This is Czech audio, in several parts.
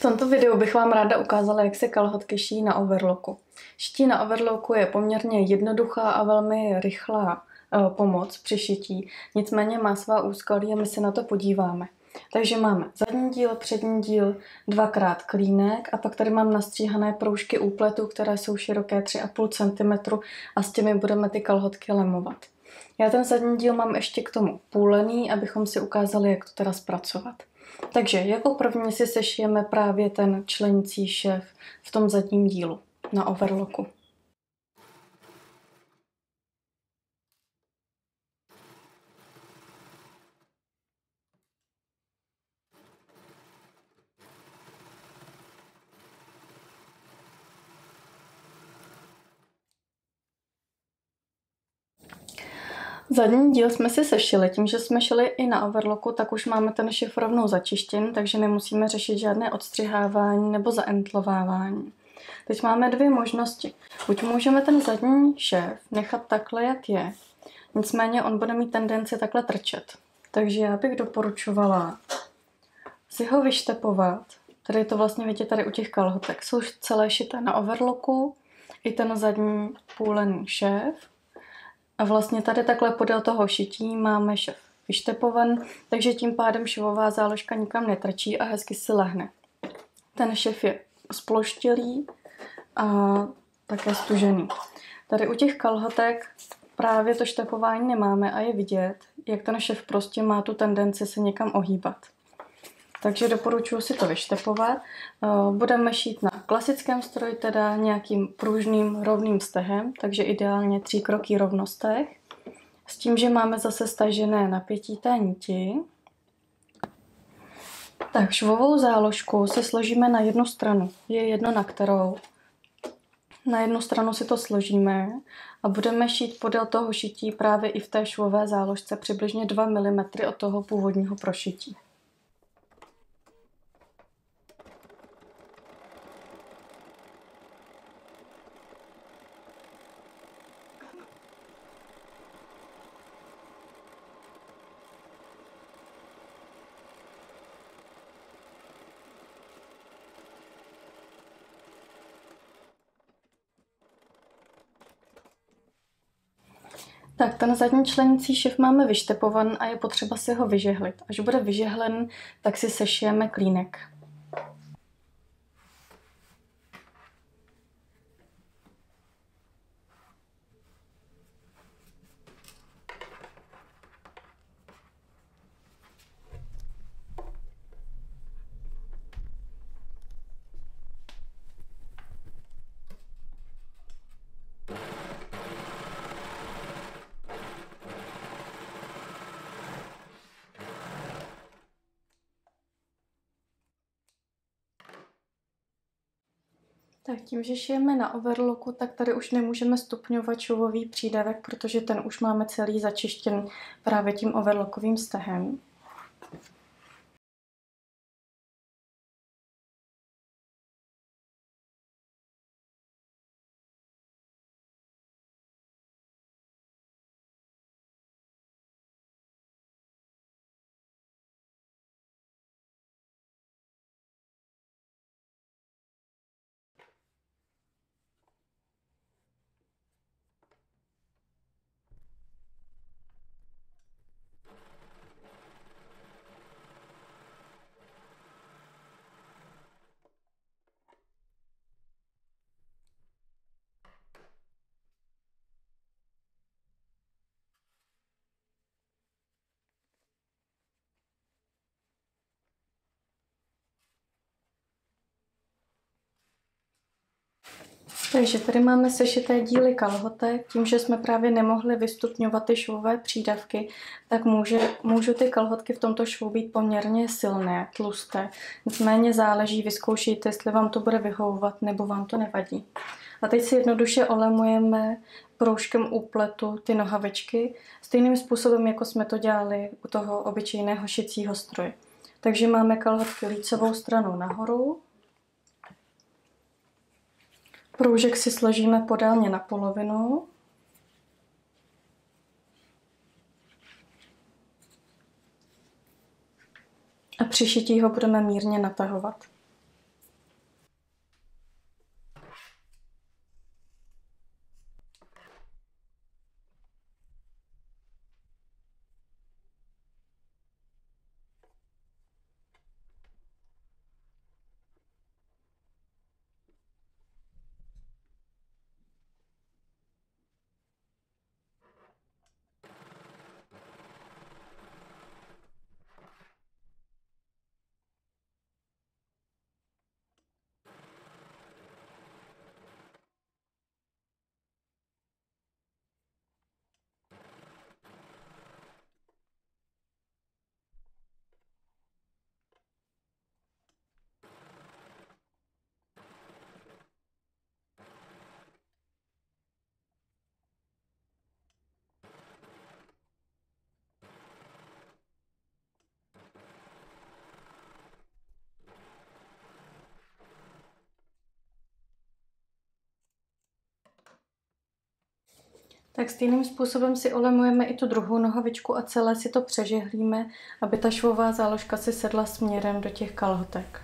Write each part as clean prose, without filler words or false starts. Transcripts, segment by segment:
tomto videu bych vám ráda ukázala, jak se kalhotky šijí na overlocku. Šití na overlocku je poměrně jednoduchá a velmi rychlá pomoc při šití, nicméně má svá úskalí a my se na to podíváme. Takže máme zadní díl, přední díl, dvakrát klínek a pak tady mám nastříhané proužky úpletu, které jsou široké 3,5 cm a s těmi budeme ty kalhotky lemovat. Já ten zadní díl mám ještě k tomu půlený, abychom si ukázali, jak to teda zpracovat. Takže jako první si sešijeme právě ten členící šéf v tom zadním dílu na overlocku. Zadní díl jsme si sešili, tím, že jsme šili i na overlocku, tak už máme ten šéf rovnou začištěn, takže nemusíme řešit žádné odstřihávání nebo zaentlovávání. Teď máme dvě možnosti. Buď můžeme ten zadní šéf nechat takhle, jak je, nicméně on bude mít tendenci takhle trčet. Takže já bych doporučovala si ho vyštepovat. Tady je to vlastně vidět tady u těch kalhotek. Jsou celé šité na overlocku, i ten zadní půlený šéf. A vlastně tady takhle podél toho šití máme šéf vyštepovan, takže tím pádem švová záložka nikam netrčí a hezky si lehne. Ten šéf je sploštělý a také stužený. Tady u těch kalhotek právě to štepování nemáme a je vidět, jak ten šéf prostě má tu tendenci se někam ohýbat. Takže doporučuji si to vyštepovat. Budeme šít na klasickém stroji, teda nějakým pružným rovným stehem, takže ideálně 3 rovnostech. S tím, že máme zase stažené napětí té niti. Tak švovou záložku si složíme na jednu stranu. Je jedno na kterou. Na jednu stranu si to složíme a budeme šít podél toho šití právě i v té švové záložce přibližně 2 mm od toho původního prošití. Tak ten zadní členící šéf máme vyštepovan a je potřeba si ho vyžehlit. Až bude vyžehlen, tak si sešijeme klínek. Tak tím, že šijeme na overlocku, tak tady už nemůžeme stupňovat švový přídavek, protože ten už máme celý začištěn právě tím overlockovým stehem. Takže tady máme sešité díly kalhotek. Tím, že jsme právě nemohli vystupňovat ty švové přídavky, tak můžou ty kalhotky v tomto švu být poměrně silné, tlusté. Nicméně záleží, vyzkoušejte, jestli vám to bude vyhovovat nebo vám to nevadí. A teď si jednoduše olemujeme proužkem úpletu ty nohavičky, stejným způsobem, jako jsme to dělali u toho obyčejného šicího stroje. Takže máme kalhotky lícovou stranou nahoru. Proužek si složíme podélně na polovinu. A při šití ho budeme mírně natahovat. Tak stejným způsobem si olemujeme i tu druhou nohavičku a celé si to přežehlíme, aby ta švová záložka si sedla směrem do těch kalhotek.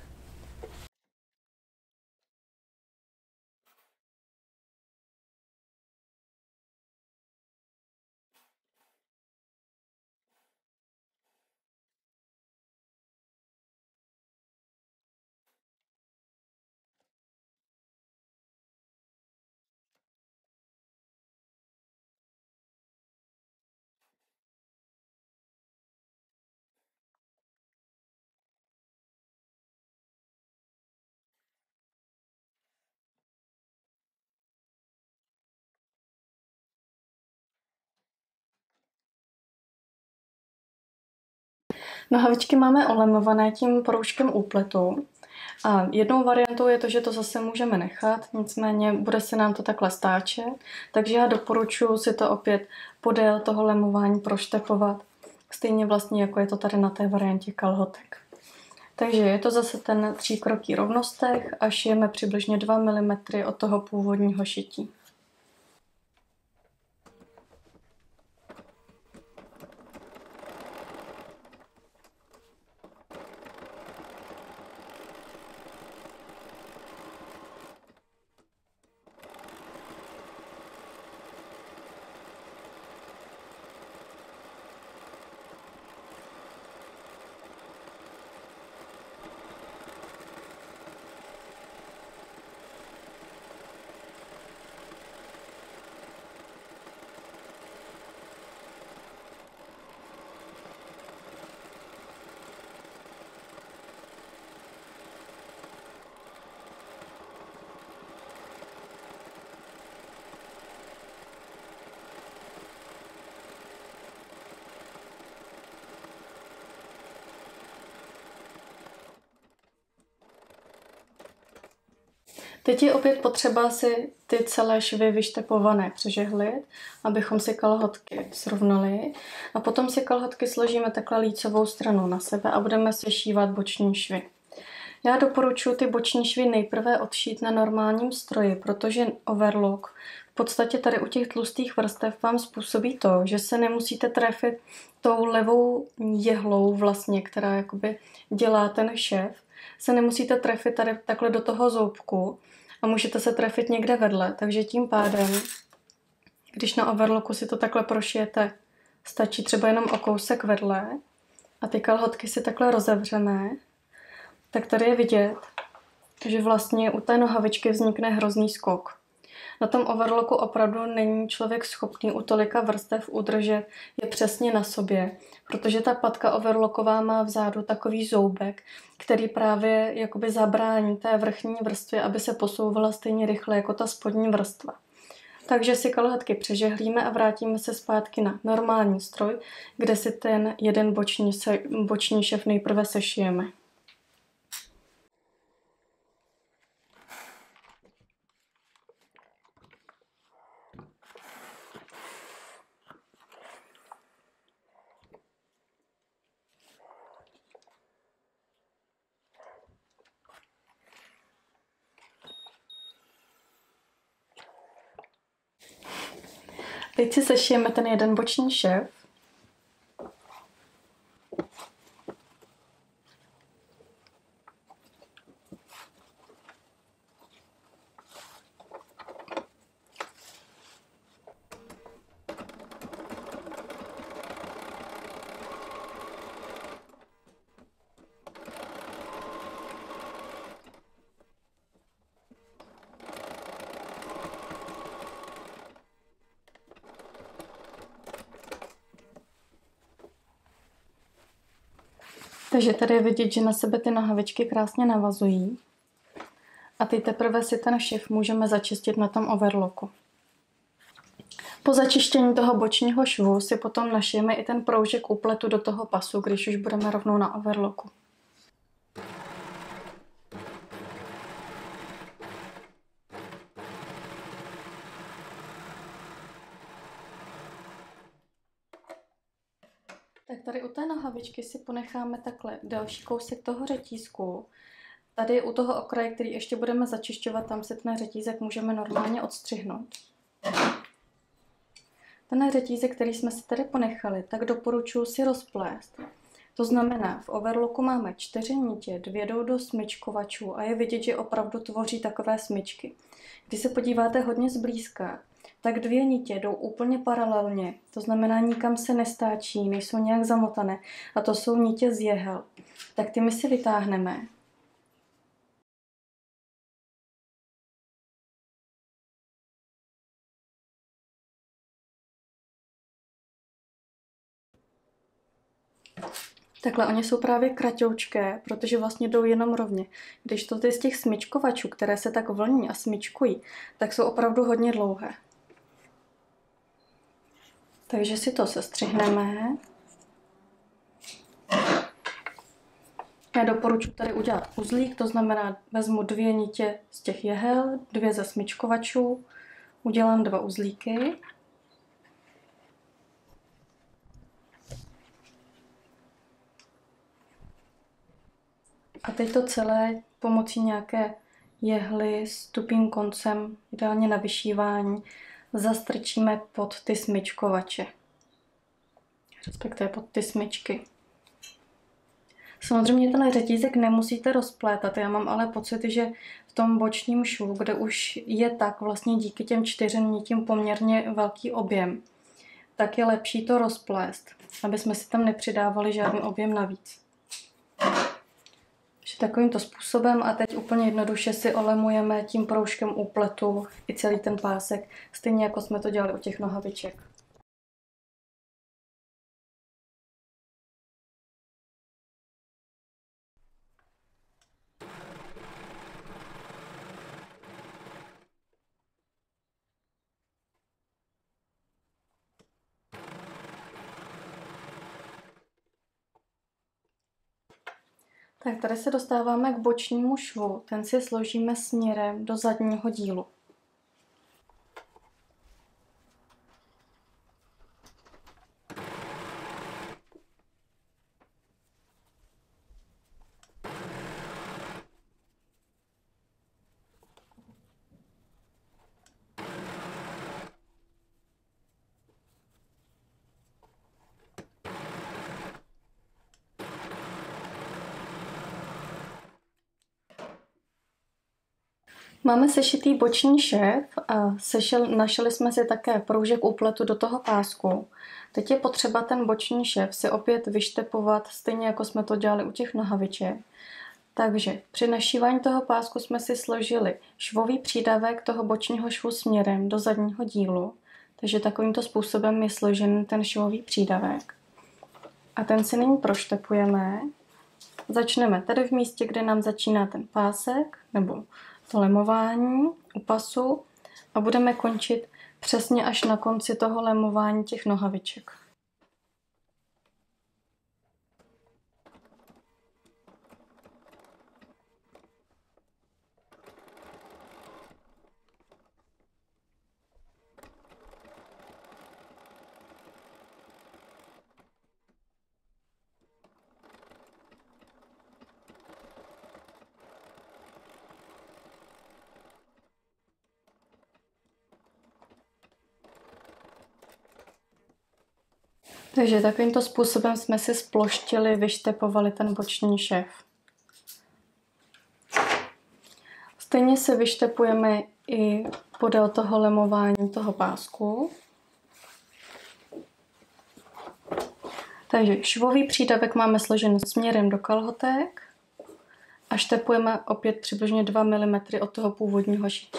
Nohavičky máme olemované tím proužkem úpletu. A jednou variantou je to, že to zase můžeme nechat, nicméně bude se nám to takhle stáčet, takže já doporučuji si to opět podél toho lemování proštepovat, stejně vlastně jako je to tady na té variantě kalhotek. Takže je to zase ten 3kroký rovnostech a šijeme přibližně 2 mm od toho původního šití. Teď je opět potřeba si ty celé švy vyštepované přežehlit, abychom si kalhotky srovnali. A potom si kalhotky složíme takhle lícovou stranou na sebe a budeme sešívat boční švy. Já doporučuji ty boční švy nejprve odšít na normálním stroji, protože overlock v podstatě tady u těch tlustých vrstev vám způsobí to, že se nemusíte trefit tou levou jehlou vlastně, která jakoby dělá ten šev, se nemusíte trefit tady takhle do toho zoubku a můžete se trefit někde vedle, takže tím pádem, když na overlocku si to takhle prošijete, stačí třeba jenom o kousek vedle a ty kalhotky si takhle rozevřeme, tak tady je vidět, že vlastně u té nohavičky vznikne hrozný skok. Na tom overlocku opravdu není člověk schopný u tolika vrstev udržet je přesně na sobě, protože ta patka overlocková má vzadu takový zoubek, který právě jakoby zabrání té vrchní vrstvě, aby se posouvala stejně rychle jako ta spodní vrstva. Takže si kalhotky přežehlíme a vrátíme se zpátky na normální stroj, kde si ten jeden boční šev nejprve sešijeme. Teď si sešijeme ten jeden boční šev. Takže tady je vidět, že na sebe ty nohavičky krásně navazují. A teď teprve si ten šif můžeme začistit na tom overlocku. Po začištění toho bočního švu si potom našijeme i ten proužek úpletu do toho pasu, když už budeme rovnou na overlocku. Tak tady u té nohavičky si ponecháme takhle další kousek toho řetízku. Tady u toho okraje, který ještě budeme začišťovat, tam si ten řetízek můžeme normálně odstřihnout. Ten řetízek, který jsme si tady ponechali, tak doporučuji si rozplést. To znamená, v overlocku máme 4 nitě, 2 jdou do smyčkovačů a je vidět, že opravdu tvoří takové smyčky. Když se podíváte hodně zblízka, tak 2 nitě jdou úplně paralelně, to znamená nikam se nestáčí, nejsou nějak zamotané a to jsou nitě z jehel. Tak ty my si vytáhneme. Takhle, oni jsou právě kratoučké, protože vlastně jdou jenom rovně. Když to ty z těch smyčkovačů, které se tak vlní a smyčkují, tak jsou opravdu hodně dlouhé. Takže si to sestřihneme. Já doporučuji tady udělat uzlík, to znamená, vezmu 2 nitě z těch jehel, 2 ze smyčkovačů, udělám 2 uzlíky. A teď to celé pomocí nějaké jehly s tupým koncem, ideálně na vyšívání, zastrčíme pod ty smyčkovače, respektive pod ty smyčky. Samozřejmě ten řetízek nemusíte rozplétat, já mám ale pocit, že v tom bočním švu, kde už je tak vlastně díky těm 4 nitím poměrně velký objem, tak je lepší to rozplést, aby jsme si tam nepřidávali žádný objem navíc. Takovýmto způsobem a teď úplně jednoduše si olemujeme tím proužkem úpletu i celý ten pásek, stejně jako jsme to dělali u těch nohaviček. Tak tady se dostáváme k bočnímu švu, ten si složíme směrem do zadního dílu. Máme sešitý boční šéf a našli jsme si také proužek úpletu do toho pásku. Teď je potřeba ten boční šéf si opět vyštepovat, stejně jako jsme to dělali u těch nohaviček. Takže při našívání toho pásku jsme si složili švový přídavek toho bočního švu směrem do zadního dílu. Takže takovýmto způsobem je složen ten švový přídavek. A ten si nyní proštepujeme. Začneme tady v místě, kde nám začíná ten pásek, nebo to lemování u pasu a budeme končit přesně až na konci toho lemování těch nohaviček. Takže takovýmto způsobem jsme si sploštili, vyštepovali ten boční šéf. Stejně se vyštepujeme i podél toho lemování toho pásku. Takže švový přídavek máme složen směrem do kalhotek a štepujeme opět přibližně 2 mm od toho původního šití.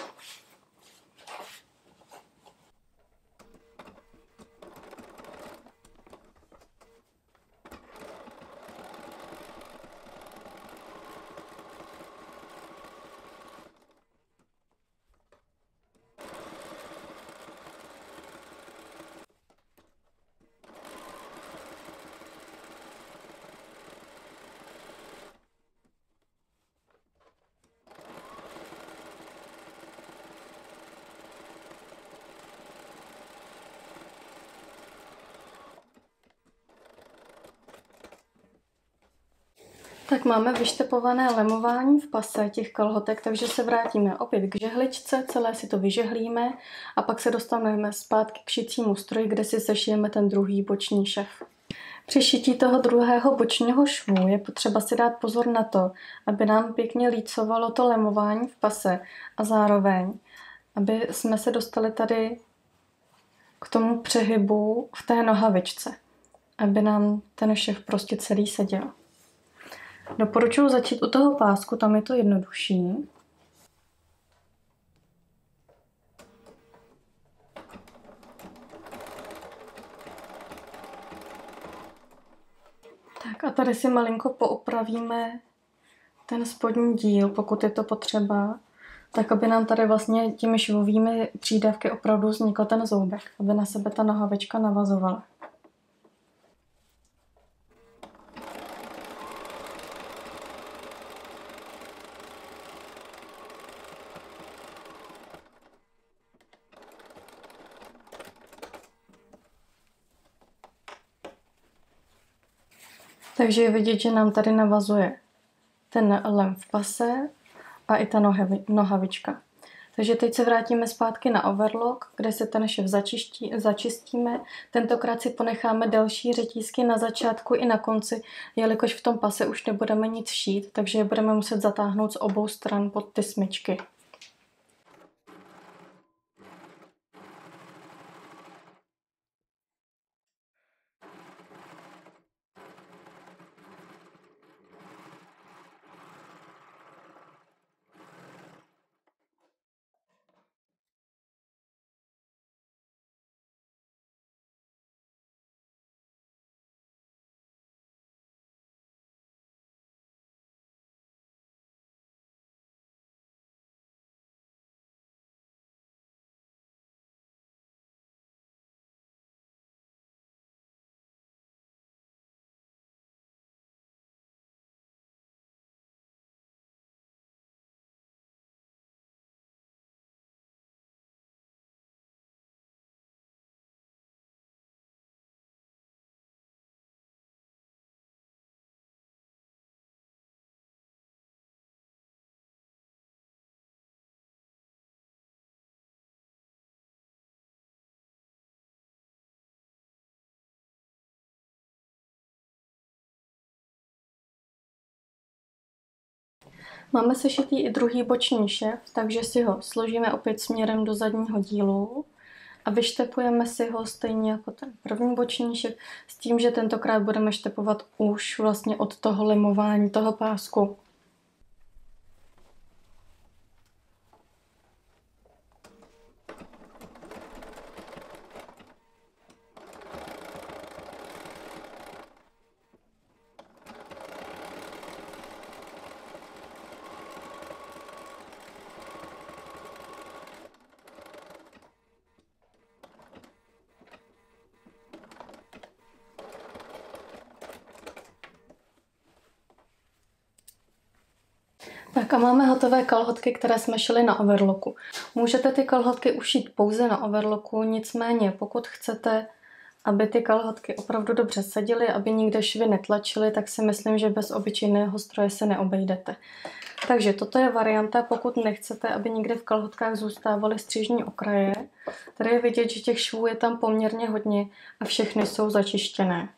Tak máme vyštepované lemování v pase těch kalhotek, takže se vrátíme opět k žehličce, celé si to vyžehlíme a pak se dostaneme zpátky k šicímu stroji, kde si sešijeme ten druhý boční šev. Při šití toho druhého bočního švu je potřeba si dát pozor na to, aby nám pěkně lícovalo to lemování v pase a zároveň, aby jsme se dostali tady k tomu přehybu v té nohavičce, aby nám ten šev prostě celý seděl. Doporučuji začít u toho pásku, tam je to jednodušší. Tak a tady si malinko poopravíme ten spodní díl, pokud je to potřeba, tak aby nám tady vlastně těmi švovými přídavky opravdu vznikl ten zoubek, aby na sebe ta nohavička navazovala. Takže je vidět, že nám tady navazuje ten lem v pase a i ta nohavička. Takže teď se vrátíme zpátky na overlock, kde se ten šev začistíme. Tentokrát si ponecháme delší řetízky na začátku i na konci, jelikož v tom pase už nebudeme nic šít, takže je budeme muset zatáhnout z obou stran pod ty smyčky. Máme sešitý i druhý boční šev, takže si ho složíme opět směrem do zadního dílu a vyštepujeme si ho stejně jako ten první boční šev, s tím, že tentokrát budeme štepovat už vlastně od toho lemování toho pásku. Tak a máme hotové kalhotky, které jsme šili na overlocku. Můžete ty kalhotky ušít pouze na overlocku, nicméně pokud chcete, aby ty kalhotky opravdu dobře seděly, aby nikde švy netlačily, tak si myslím, že bez obyčejného stroje se neobejdete. Takže toto je varianta, pokud nechcete, aby někde v kalhotkách zůstávaly střižní okraje. Tady je vidět, že těch švů je tam poměrně hodně a všechny jsou začištěné.